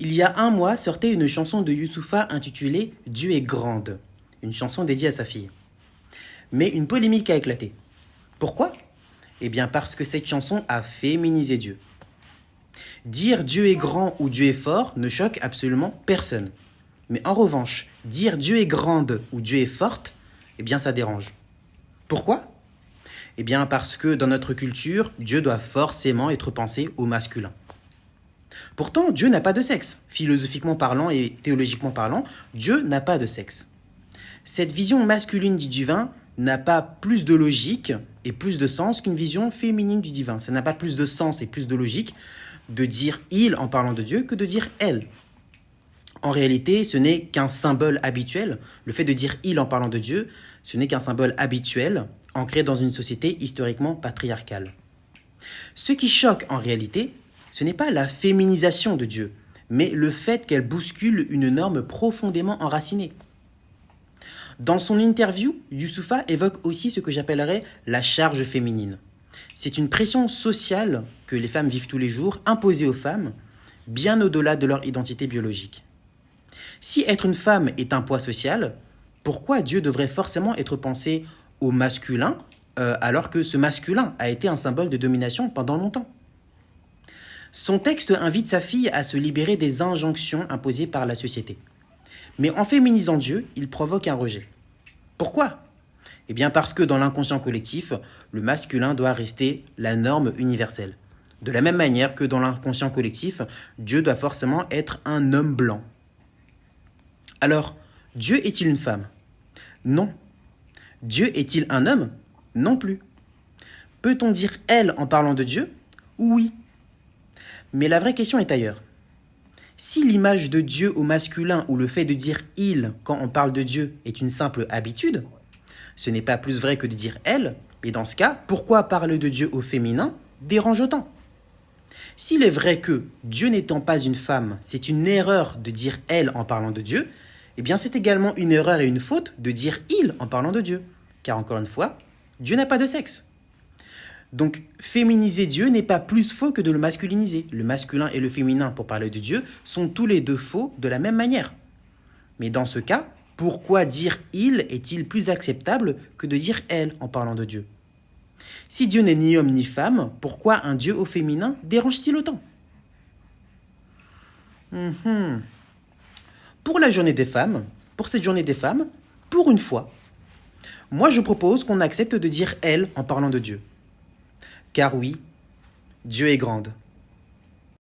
Il y a un mois sortait une chanson de Youssoupha intitulée Dieu est grande, une chanson dédiée à sa fille. Mais une polémique a éclaté. Pourquoi? Eh bien parce que cette chanson a féminisé Dieu. Dire Dieu est grand ou Dieu est fort ne choque absolument personne. Mais en revanche, dire Dieu est grande ou Dieu est forte, eh bien ça dérange. Pourquoi? Eh bien parce que dans notre culture, Dieu doit forcément être pensé au masculin. Pourtant, Dieu n'a pas de sexe. Philosophiquement parlant et théologiquement parlant, Dieu n'a pas de sexe. Cette vision masculine du divin n'a pas plus de logique et plus de sens qu'une vision féminine du divin. Ça n'a pas plus de sens et plus de logique de dire « il » en parlant de Dieu que de dire « elle ». En réalité, ce n'est qu'un symbole habituel. Le fait de dire « il » en parlant de Dieu, ce n'est qu'un symbole habituel ancré dans une société historiquement patriarcale. Ce qui choque en réalité, ce n'est pas la féminisation de Dieu, mais le fait qu'elle bouscule une norme profondément enracinée. Dans son interview, Youssoupha évoque aussi ce que j'appellerais la charge féminine. C'est une pression sociale que les femmes vivent tous les jours, imposée aux femmes, bien au-delà de leur identité biologique. Si être une femme est un poids social, pourquoi Dieu devrait forcément être pensé au masculin, alors que ce masculin a été un symbole de domination pendant longtemps? Son texte invite sa fille à se libérer des injonctions imposées par la société. Mais en féminisant Dieu, il provoque un rejet. Pourquoi? Eh bien parce que dans l'inconscient collectif, le masculin doit rester la norme universelle. De la même manière que dans l'inconscient collectif, Dieu doit forcément être un homme blanc. Alors, Dieu est-il une femme? Non. Dieu est-il un homme? Non plus. Peut-on dire « elle » en parlant de Dieu? Oui. Mais la vraie question est ailleurs. Si l'image de Dieu au masculin ou le fait de dire « il » quand on parle de Dieu est une simple habitude, ce n'est pas plus vrai que de dire « elle », et dans ce cas, pourquoi parler de Dieu au féminin dérange autant? S'il est vrai que, Dieu n'étant pas une femme, c'est une erreur de dire « elle » en parlant de Dieu, eh bien c'est également une erreur et une faute de dire « il » en parlant de Dieu. Car encore une fois, Dieu n'a pas de sexe. Donc, féminiser Dieu n'est pas plus faux que de le masculiniser. Le masculin et le féminin, pour parler de Dieu, sont tous les deux faux de la même manière. Mais dans ce cas, pourquoi dire « il » est-il plus acceptable que de dire « elle » en parlant de Dieu? Si Dieu n'est ni homme ni femme, pourquoi un Dieu au féminin dérange-t-il autant? Pour la journée des femmes, pour cette journée des femmes, pour une fois, moi je propose qu'on accepte de dire « elle » en parlant de Dieu. Car oui, Dieu est grande.